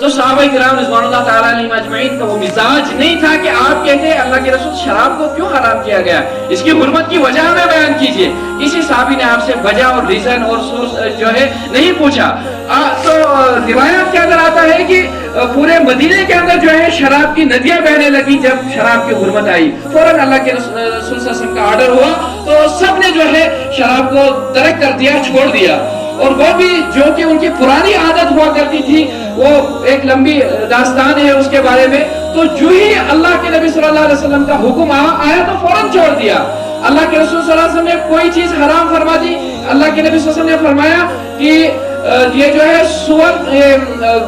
تو صحابہ کرام رضوان اللہ تعالیٰ علیہم اجمعین کا وہ مزاج نہیں تھا کہ آپ کہتے ہیں اللہ کے رسول شراب کو کیوں حرام کیا گیا، اس کی حرمت کی وجہ ہمیں بیان کیجئے. کسی صحابی نے آپ سے وجہ اور ریزن اور سورس جو ہے نہیں پوچھا. تو روایات کے اندر آتا ہے کہ پورے مدینے کے اندر جو ہے شراب کی ندیاں بہنے لگی. جب شراب کی حرمت آئی فوراً اللہ کے رسول صلی اللہ علیہ وسلم کا آرڈر ہوا تو سب نے جو ہے شراب کو ترک کر دیا، چھوڑ دیا. اور وہ بھی جو کہ ان کی پرانی عادت ہوا کرتی تھی، وہ ایک لمبی داستان ہے اس کے بارے میں. تو جو ہی اللہ کے نبی صلی اللہ علیہ وسلم کا حکم آیا تو فوراً چھوڑ دیا. اللہ کے رسول صلی اللہ علیہ وسلم نے کوئی چیز حرام فرما دی، اللہ کے نبی صلی اللہ علیہ وسلم نے فرمایا کہ یہ جو ہے سور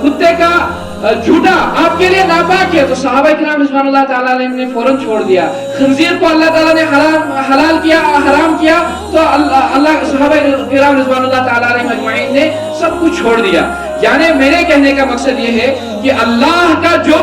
کتے کا جھوٹا آپ کے لیے ناپاک ہے، تو صحابہ کرام رضوان اللہ تعالیٰ علیہ نے فوراً چھوڑ دیا. خنزیر کو اللہ تعالیٰ نے حلال کیا، حرام کیا، تو اللہ صحابہ کرام رضوان اللہ تعالیٰ علیہ اجمعین نے سب کچھ چھوڑ دیا. یعنی میرے کہنے کا مقصد یہ ہے کہ اللہ کا جو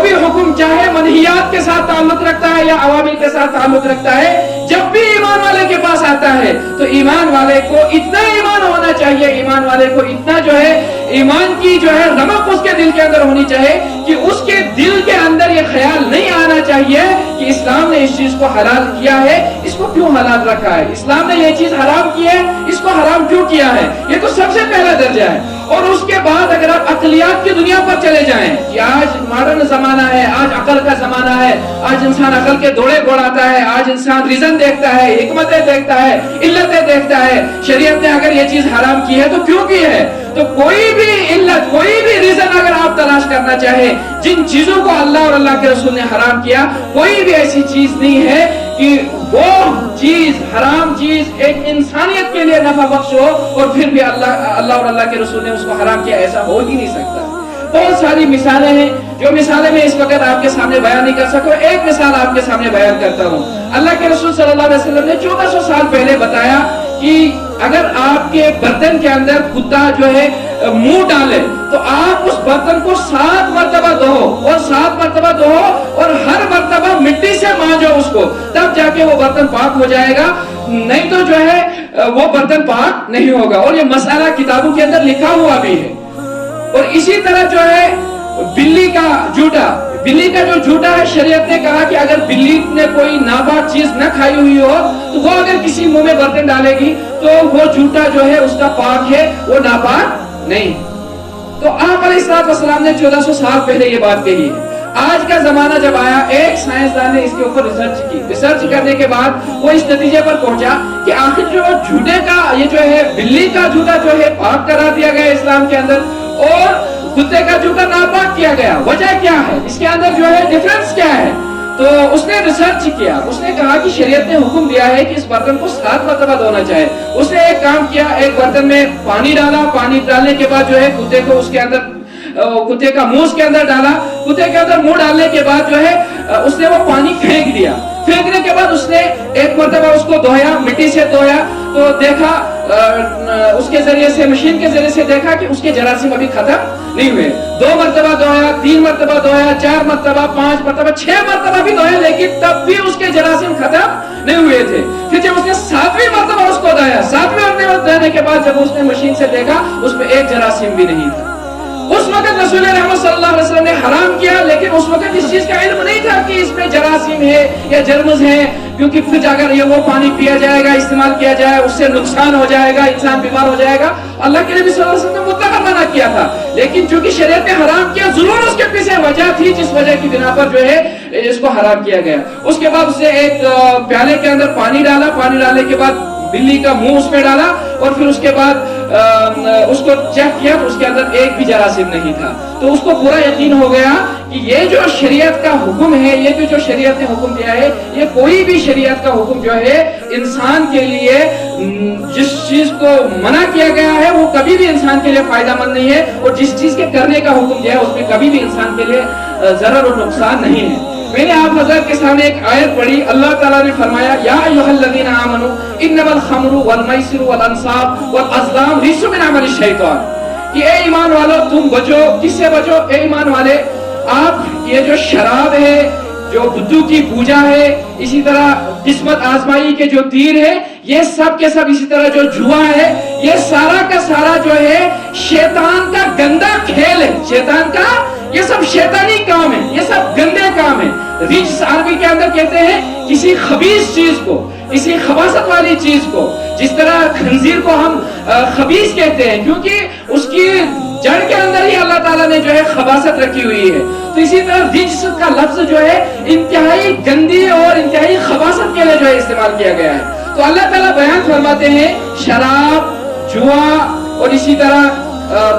بھی حکم چاہے منہیات کے ساتھ تعلق رکھتا ہے یا عوامل کے ساتھ تعلق رکھتا ہے، جب بھی ایمان والے کے پاس آتا ہے تو ایمان والے کو اتنا ایمان ہونا چاہیے، ایمان والے کو اتنا جو ہے ایمان کی جو ہے رمق اس کے دل کے اندر ہونی چاہیے کہ اس کے دل کے اندر یہ خیال نہیں آنا چاہیے کہ اسلام نے اس چیز کو حلال کیا ہے، اس کو کیوں حلال رکھا ہے، اسلام نے یہ چیز حرام کی ہے، اس کو حرام کیوں کیا ہے. یہ تو سب سے پہلا درجہ ہے. اور اس کے بعد اگر آپ عقلیات کی دنیا پر چلے جائیں کہ آج ماڈرن زمانہ ہے، آج عقل کا زمانہ ہے، آج انسان عقل کے دوڑے دوڑاتا ہے، آج انسان ریزن دیکھتا ہے، حکمتیں دیکھتا ہے، علتیں دیکھتا ہے. شریعت نے اگر یہ چیز حرام کی ہے تو کیوں کی ہے؟ تو کوئی بھی علت، کوئی بھی ریزن اگر آپ تلاش کرنا چاہیں جن چیزوں کو اللہ اور اللہ کے رسول نے حرام کیا، کوئی بھی ایسی چیز نہیں ہے کہ وہ چیز حرام چیز ایک انسانیت کے لیے نفع بخش ہو اور پھر بھی اللہ اور اللہ کے رسول نے اس کو حرام کیا. ایسا ہو ہی نہیں سکتا. بہت ساری مثالیں ہیں جو مثالیں میں اس وقت آپ کے سامنے بیان نہیں کر سکوں. ایک مثال آپ کے سامنے بیان کرتا ہوں. اللہ کے رسول صلی اللہ علیہ وسلم نے 1400 سال پہلے بتایا کہ اگر آپ کے برتن کے اندر کتا جو ہے منہ ڈالے تو آپ اس برتن کو 7 مرتبہ دھو اور 7 مرتبہ دھو اور ہر مرتبہ مٹی سے مانجو اس کو، تب جا کے وہ برتن پاک ہو جائے گا، نہیں تو جو ہے وہ برتن پاک نہیں ہوگا. اور یہ مسئلہ کتابوں کے اندر لکھا ہوا بھی ہے. اور اسی طرح جو ہے بلی کا جو جھوٹا ہے، شریعت نے کہا کہ اگر بلی نے کوئی ناپاک چیز نہ کھائی ہوئی ہو تو وہ اگر کسی منہ میں برتن ڈالے گی تو وہ جھوٹا جو ہے اس کا پاک ہے، وہ ناپاک نہیں. تو آپ علیہ السلام نے 1400 سال پہلے یہ بات کہی ہے. آج کا زمانہ جب آیا، ایک سائنسدان نے اس کے اوپر ریسرچ کرنے کے بعد وہ اس نتیجے پر پہنچا کہ آخر جو جھوٹے کا یہ جو ہے بلی کا جھوٹا جو ہے پاک کرا دیا گیا اسلام کے اندر اور کتے کا جھوٹا ناپاک کیا گیا. وجہ کیا ہے؟ اس کے اندر جو ہے ڈیفرنس کیا ہے؟ تو اس نے ریسرچ کیا. اس نے کہا کہ شریعت نے حکم دیا ہے کہ اس برتن کو 7 مرتبہ دھونا چاہے. اس نے ایک کام کیا، ایک برتن میں پانی ڈالا، پانی ڈالنے کے بعد جو ہے کتے کو اس کے اندر کتے کا منہ اس کے اندر ڈالا، کتے کے اندر منہ ڈالنے کے بعد جو ہے اس نے وہ پانی پھینک دیا. پھینکنے کے بعد اس نے ایک مرتبہ اس کو دھویا، مٹی سے دھویا تو دیکھا اس کے ذریعے سے، مشین کے ذریعے سے دیکھا کہ اس کے جراثیم ابھی ختم نہیں ہوئے. 2 مرتبہ دھویا، 3 مرتبہ دھویا، 4 مرتبہ، 5 مرتبہ، 6 مرتبہ بھی دھویا، لیکن تب بھی اس کے جراثیم ختم نہیں ہوئے تھے. پھر جب اس نے 7ویں مرتبہ اس کو دھویا، 7ویں مرتبہ دھونے کے بعد جب اس نے مشین سے دیکھا اس میں ایک جراثیم بھی نہیں تھا. اس وقت رسول رحمت صلی اللہ علیہ وسلم نے حرام کیا، لیکن اس وقت اس چیز کا علم نہیں تھا کہ اس میں جراثیم ہے یا جرمز ہے، کیونکہ پھر اگر یہ وہ پانی پیا جائے گا، استعمال کیا جائے، اس سے نقصان ہو جائے گا، انسان بیمار ہو جائے گا. اللہ کے نبی صلی اللہ علیہ وسلم نے مطلق منع کیا تھا، لیکن چونکہ شریعت نے حرام کیا، ضرور اس کے پیچھے وجہ تھی جس وجہ کی بنا پر جو ہے اس کو حرام کیا گیا. اس کے بعد اسے ایک پیالے کے اندر پانی ڈالا، پانی ڈالنے کے بعد بلی کا منہ اس میں ڈالا اور پھر اس کے بعد اس کو چیک کیا تو اس کے اندر ایک بھی جراثیم نہیں تھا. تو اس کو پورا یقین ہو گیا کہ یہ جو شریعت کا حکم ہے، یہ جو شریعت نے حکم دیا ہے، یہ کوئی بھی شریعت کا حکم جو ہے انسان کے لیے جس چیز کو منع کیا گیا ہے وہ کبھی بھی انسان کے لیے فائدہ مند نہیں ہے، اور جس چیز کے کرنے کا حکم دیا ہے اس میں کبھی بھی انسان کے لیے ضرر اور نقصان نہیں ہے. میں نے آپ حضرت کے سامنے ایک آیت پڑھی. اللہ تعالیٰ نے فرمایا یا ایھا الذین آمنوا انما الخمر والمیسر والانصاب والازلام رجس من عمل الشیطان، کہ اے ایمان والو تم بچو. کس سے بچو؟ اے ایمان والے آپ یہ جو شراب ہے، جو بدھو کی پوجا ہے، اسی طرح قسمت آزمائی کے جو تیر ہے، یہ سب کے سب، اسی طرح جو جوا ہے، یہ سارا کا سارا جو ہے شیطان کا گندا کھیل ہے شیطان کا، یہ سب شیطانی کام ہے، یہ سب گندے کام ہے۔ رجس عربی کے اندر کہتے ہیں کسی خبیث چیز کو، کسی خباثت والی چیز کو، جس طرح خنزیر کو ہم خبیث کہتے ہیں کیونکہ اس کی جڑ کے اندر ہی اللہ تعالیٰ نے جو ہے خباثت رکھی ہوئی ہے، تو اسی طرح رجس کا لفظ جو ہے انتہائی گندی اور انتہائی خباثت کے لیے جو ہے استعمال کیا گیا ہے۔ تو اللہ تعالیٰ بیان فرماتے ہیں شراب، جوا اور اسی طرح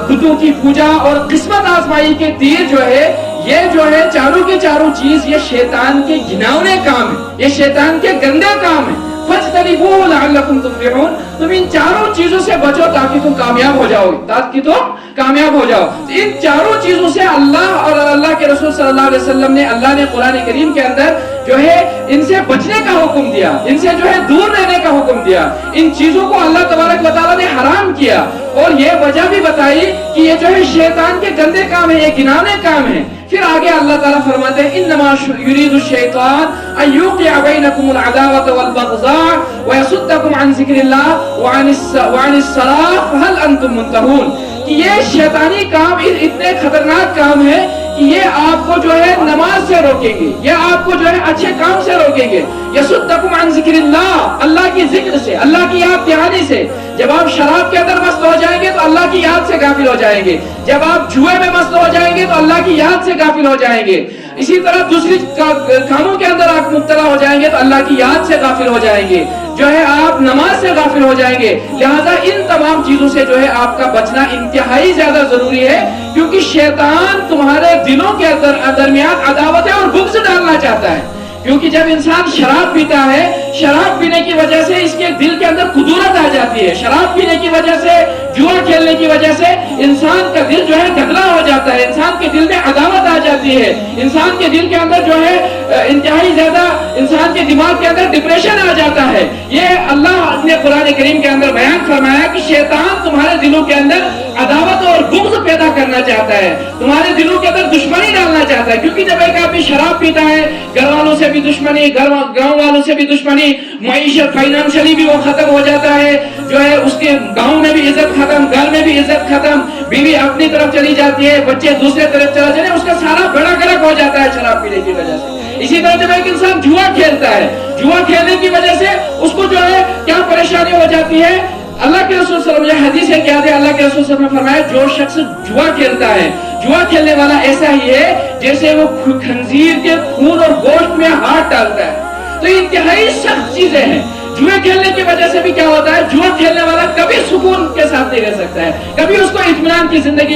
بتوں کی پوجا اور قسمت آزمائی کے تیر جو ہے، یہ جو ہے چاروں کے چاروں چیز یہ شیطان کے گھناؤنے کام ہے، یہ شیطان کے گندے کام ہے۔ فَاجْتَنِبُوهُ لَعَلَّكُمْ تُفْلِحُونَ، تم ان چاروں چیزوں سے بچو تاکہ تم کامیاب ہو جاؤ، تاکہ تم کامیاب ہو جاؤ۔ ان چاروں چیزوں سے اللہ اور اللہ کے رسول صلی اللہ علیہ وسلم نے، اللہ نے قرآن کریم کے اندر جو ہے ان سے بچنے کا حکم دیا، ان سے جو ہے دور رہنے کا حکم دیا، ان چیزوں کو اللہ تبارک و تعالیٰ نے حرام کیا اور یہ وجہ بھی بتائی کہ یہ جو ہے شیطان کے گندے کام ہے، یہ گنانے کام ہے۔ پھر آگے اللہ تعالیٰ فرماتے ہیں انما یرید الشیطان ان یوقع بینکم العداوۃ والبغضاء ویصدکم عن ذکر اللہ وعن الصلاۃ فہل انتم منتہون، کہ یہ شیطانی کام اتنے خطرناک کام ہے کہ یہ آپ کو جو ہے نماز سے روکیں گے، یہ آپ کو جو ہے اچھے کام سے روکیں گے۔ یصدکم عن ذکر اللہ، اللہ کی ذکر سے، اللہ کی یاد دہانی سے۔ جب آپ شراب کے اندر مست ہو جائیں گے تو اللہ کی یاد سے غافل ہو جائیں گے، جب آپ جوئے میں مست ہو جائیں گے تو اللہ کی یاد سے غافل ہو جائیں گے، اسی طرح دوسری کاموں کے اندر آپ مبتلا ہو جائیں گے تو اللہ کی یاد سے غافل ہو جائیں گے، جو ہے آپ نماز سے غافل ہو جائیں گے۔ لہذا ان تمام چیزوں سے جو ہے آپ کا بچنا انتہائی زیادہ ضروری ہے، کیونکہ شیطان تمہارے دلوں کے درمیان عداوت اور بغض ڈالنا چاہتا ہے۔ کیونکہ جب انسان شراب پیتا ہے، شراب پینے کی وجہ سے اس کے دل کے اندر کدورت آ جاتی ہے، شراب پینے کی وجہ سے، جوا کھیلنے کی وجہ سے انسان کا دل جو ہے گدلا ہو جاتا ہے، انسان کے دل میں عداوت آ جاتی ہے، انسان کے دل کے اندر جو ہے انتہائی زیادہ، انسان کے دماغ کے اندر ڈپریشن آ جاتا ہے۔ یہ اللہ نے قرآن کریم کے اندر بیان فرمایا کہ شیطان تمہارے دلوں کے اندر عداوت اور بغض پیدا کرنا چاہتا ہے، تمہارے دلوں کے اندر دشمنی ڈالنا چاہتا ہے، کیونکہ جب ایک آدمی شراب پیتا ہے گھر والوں سے بھی دشمنی، گاؤں والوں سے بھی دشمنی، معیشت فائنانشلی بھی وہ ختم ہو جاتا ہے، جو ہے اس کے گاؤں میں بھی عزت ختم، گھر میں بھی عزت ختم، بیوی اپنی طرف چلی جاتی ہے، بچے دوسرے طرف چلا جاتے ہیں، اس کا سارا بڑا گرک ہو جاتا ہے شراب پینے کی وجہ سے۔ اسی طرح جب ایک انسان جوا کھیلتا ہے، جوا کھیلنے کی وجہ سے اس کو جو ہے کیا پریشانی ہو جاتی ہے، اللہ کے رسول صلی اللہ علیہ وسلم، یہ حدیث ہے کیا ہے، اللہ کے رسول صلی اللہ علیہ وسلم نے فرمایا جو شخص جوا کھیلتا ہے، جوا کھیلنے والا ایسا ہی ہے جیسے وہ خنزیر کے خون اور گوشت میں ہاتھ ڈالتا ہے۔ تو انتہائی سخت چیزیں ہیں۔ جوا کھیلنے کی وجہ سے بھی کیا ہوتا ہے، جوا کھیلنے والا کبھی سکون کے ساتھ نہیں رہ سکتا ہے، کبھی اس کو اطمینان کی زندگی